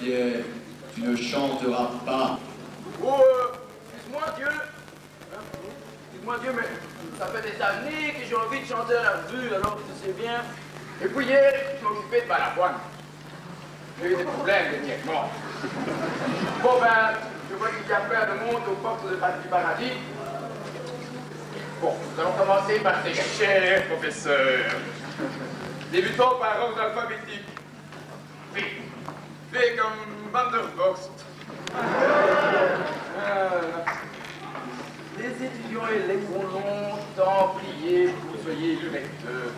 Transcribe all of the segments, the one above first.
Pierre, tu ne chanteras pas. Oh, excuse-moi Dieu. Excuse-moi Dieu, mais ça fait des années que j'ai envie de chanter à la revue, alors tu sais bien. Et puis hier, je m'occupais de Balavoine. J'ai eu des problèmes dernièrement. Bon ben, je vois qu'il y a plein de monde aux portes du paradis. Bon, nous allons commencer par ces chers professeurs. Débutons par ordre alphabétique. Oui. Fait comme Vanderbox. Les étudiants élèves ont longtemps prié que vous soyez le lecteur.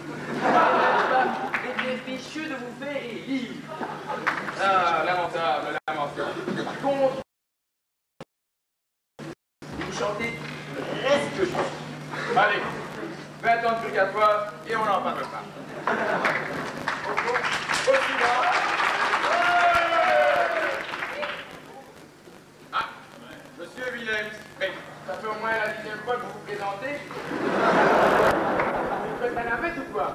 Et des fichus de vous faire élire. Ah, lamentable, lamentable. Par contre, vous chantez presque juste. Allez, 20 ans de purgatoire et on n'en parle pas. Au suivant. Ah, Monsieur Willems, mais ça fait au moins la 10e fois que vous vous présentez. Vous faites la navette ou quoi?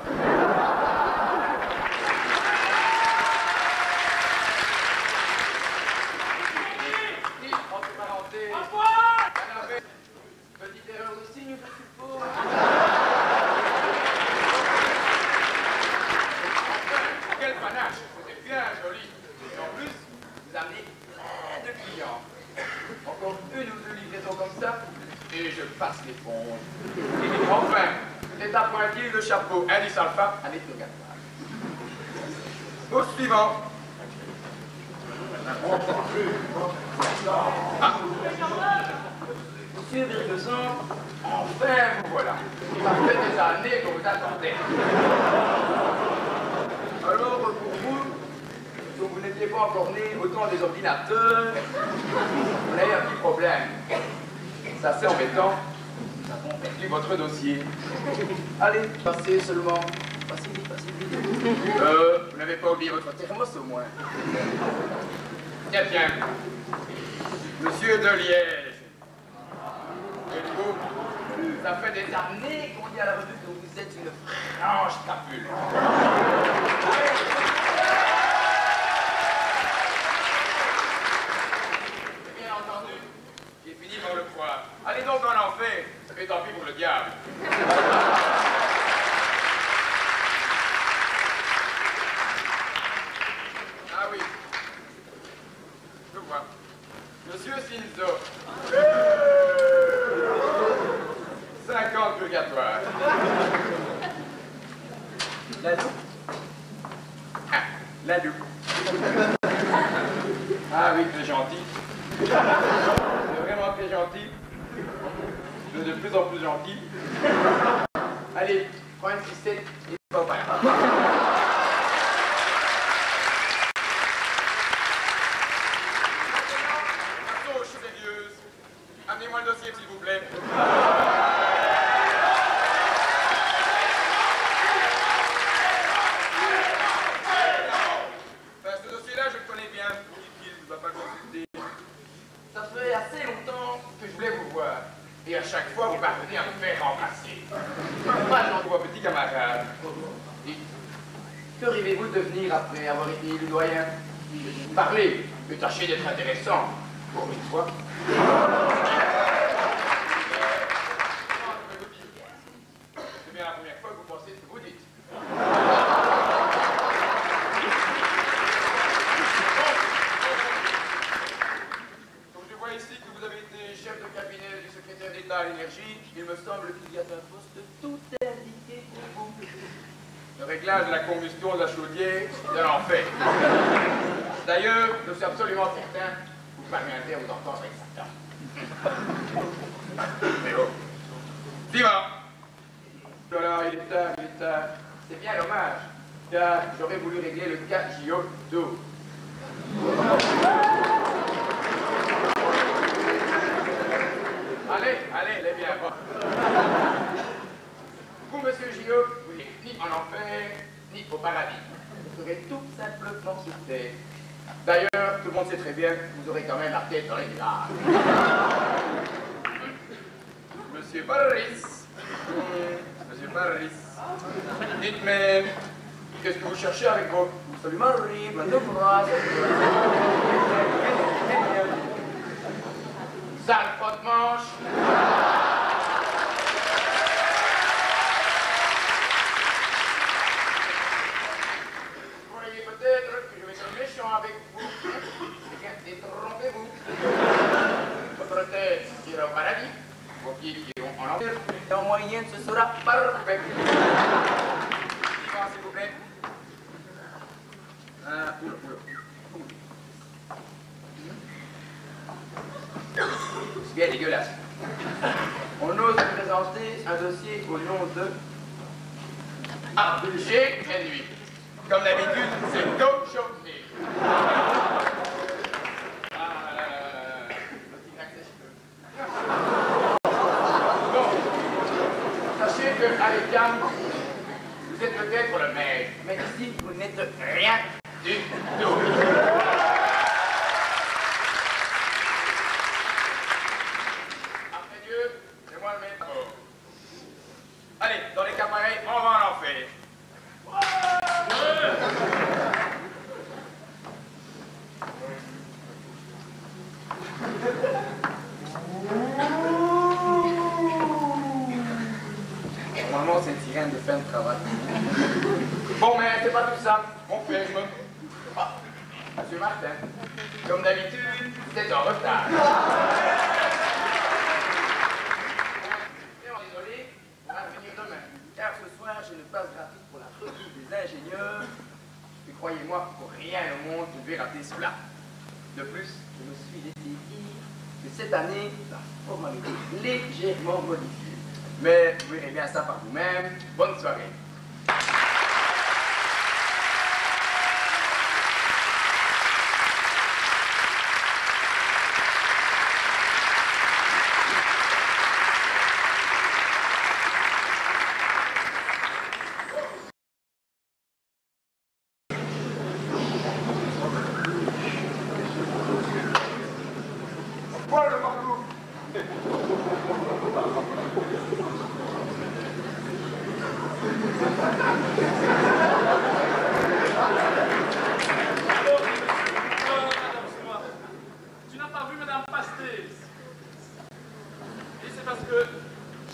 Oui, entre parenthèses. La navette. Petite erreur de signe, je suppose. Quel panache! C'était bien joli. Et en plus, vous amenez plein de clients. Encore une ou deux livraisons comme ça, et je passe l'éponge. Enfin, l'état pointillé, le chapeau, indice alpha, un interrogatoire. Au suivant. Ah. Monsieur Virgueson, enfin vous voilà. Ça fait des années qu'on vous attendait. Alors, pour vous, donc vous n'étiez pas encore né au temps des ordinateurs, vous avez un petit problème. C'est assez embêtant. Nous avons perdu votre dossier. Allez, passez seulement. Passez vite, passez vite. Vous n'avez pas oublié votre thermos au moins. Tiens, tiens. Monsieur de Liège. Et vous, ça fait des années qu'on dit à la revue que vous êtes une franche crapule. Bien entendu, j'ai fini par le croire. Allez donc en enfer, et tant pis pour le diable. Ah oui, je vois. Monsieur Sinzo. 50 purgatoires. L'adou? Ah, l'adou. Ah oui, très gentil. C'est vraiment très gentil. Je suis de plus en plus gentil. Allez, prends une ficelle et pas par là. Attention, je suis sérieuse. Amenez-moi le dossier, s'il vous plaît. Et à chaque fois, vous parvenez à me faire remplacer. Moi, j'en vois petit camarade. Dites, que rêvez-vous de devenir après avoir été élu doyen? Parlez, mais tâchez d'être intéressant. Pour une fois. C'est bien la première fois que vous pensez ce que vous dites. Comme je vois ici que vous avez été chef de cabinet du secrétaire d'État à l'énergie, il me semble qu'il y a un poste tout indiqué pour vous. Le réglage de la combustion de la chaudière, de l'enfer. D'ailleurs, je suis absolument certain que vous parviendrez à vous entendre avec Satan. Mais oh. Suivant. Voilà, il est tard, il est tard. C'est bien dommage, car j'aurais voulu régler le cas Giotto. Allez, allez, les bien. Vous, monsieur Gillot, vous n'êtes ni en enfer, ni au paradis. Vous serez tout simplement sur terre. D'ailleurs, tout le monde sait très bien que vous aurez quand même la tête dans les nuages. Monsieur Paris. Monsieur Paris. Dites-moi, qu'est-ce que vous cherchez avec vos Salut Marie, plein de bras. Sale frotte-manche. Vous croyez peut-être que je vais être méchant avec vous. Eh bien, détrompez-vous. Votre tête ira au paradis, vos pieds iront en enfer, et en moyenne ce sera parfait. Suivant, s'il vous plaît. Oula. C'est bien dégueulasse. On ose présenter un dossier au nom de Arbucher et nuit. Comme d'habitude, c'est donc choqué. Bon, sachez qu'avec Cam, vous êtes peut-être le maître, mais ici, vous n'êtes rien du tout. Après Dieu, c'est moi le maître. Allez, dans les cas pareils, on va en enfer. Normalement, c'est une sirène de fin de travail. Bon, mais c'est pas tout ça. On filme. Ah, Monsieur Martin, comme d'habitude, vous êtes en retard. Vraiment désolé, on va venir demain. Car ce soir, j'ai une place gratuite pour la revue des ingénieurs. Et croyez-moi, pour rien au monde, vous devez rater cela. De plus, je me suis laissé dire que cette année, la formalité est légèrement modifiée. Mais vous verrez bien ça par vous-même. Bonne soirée. Voilà le marteau. Tu n'as pas vu Madame Pastés. Et c'est parce que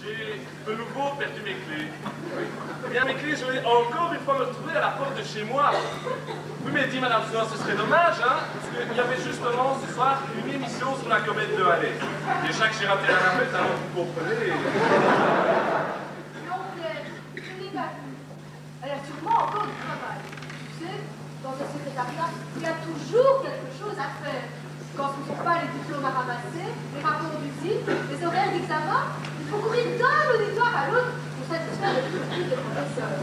j'ai de nouveau perdu mes clés. Eh bien, mes clés, je vais encore une fois me retrouver à la porte de chez moi. Oui, mais dis, Madame Fleur, ce serait dommage, hein, parce qu'il y avait justement ce soir une émission sur la comète de Halley. Et chaque j'ai raté la navette, alors vous comprenez. Non, Pierre, je n'ai pas vu. Elle a sûrement encore du travail. Tu sais, dans le secrétariat, il y a toujours quelque chose à faire. Quand ce ne sont pas les diplômes à ramasser, les rapports d'usine, les horaires d'examen, il faut courir d'un auditoire à l'autre pour satisfaire les critiques des professeurs.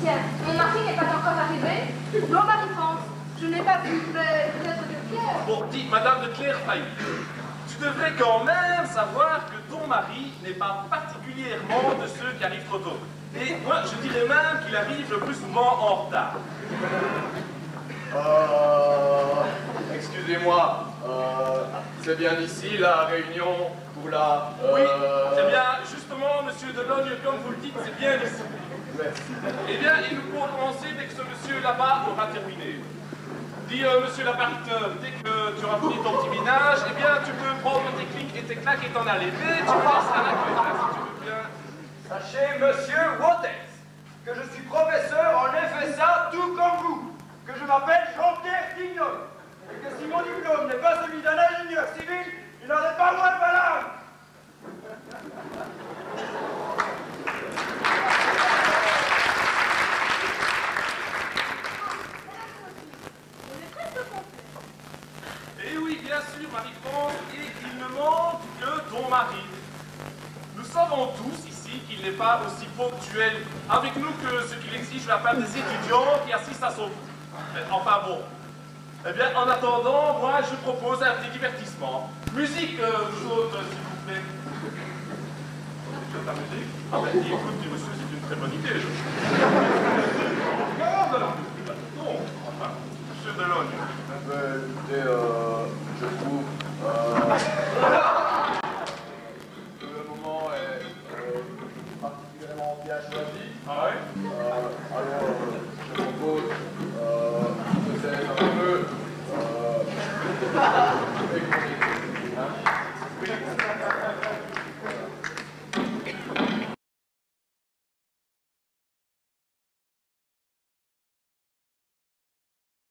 Tiens, mon mari n'est pas encore arrivé. Non, Marie-France, je n'ai pas vu, mais peut-être que Pierre. Bon, dis, Madame de Clairefailly, tu devrais quand même savoir que ton mari n'est pas particulièrement de ceux qui arrivent trop tôt. Et moi, je dirais même qu'il arrive le plus souvent en retard. Excusez-moi, c'est bien ici la réunion pour la... Oui, eh bien, justement, monsieur Delogne, comme vous le dites, c'est bien ici. Merci. Eh bien, et nous pourrons commencer dès que ce monsieur là-bas aura terminé. Dis, monsieur Labarthe, dès que tu auras fini ton petit ménage, eh bien, tu peux prendre tes clics et tes claques et t'en aller. Mais tu me laisseras la clé, là, si tu veux bien. Sachez, monsieur Wotex, que je suis professeur en FSA tout comme vous, que je m'appelle Jean-Pierre Tignon, et que si mon diplôme n'est pas celui d'un ingénieur civil, il n'en est pas moins de valable. Eh oui, bien sûr, Marie-France, et il ne manque que ton mari. Nous savons tous ici qu'il n'est pas aussi ponctuel avec nous que ce qu'il exige de la part des étudiants qui assistent à son cours. Enfin bon. Eh bien, en attendant, moi, je propose un petit divertissement. Musique chaude, s'il vous plaît. Ta musique? Ah ben, écoute, monsieur, c'est une très bonne idée. Non, enfin, monsieur Delogne. Écoutez, je trouve que le moment est particulièrement bien choisi. Ah ouais? Alors, Et qu'on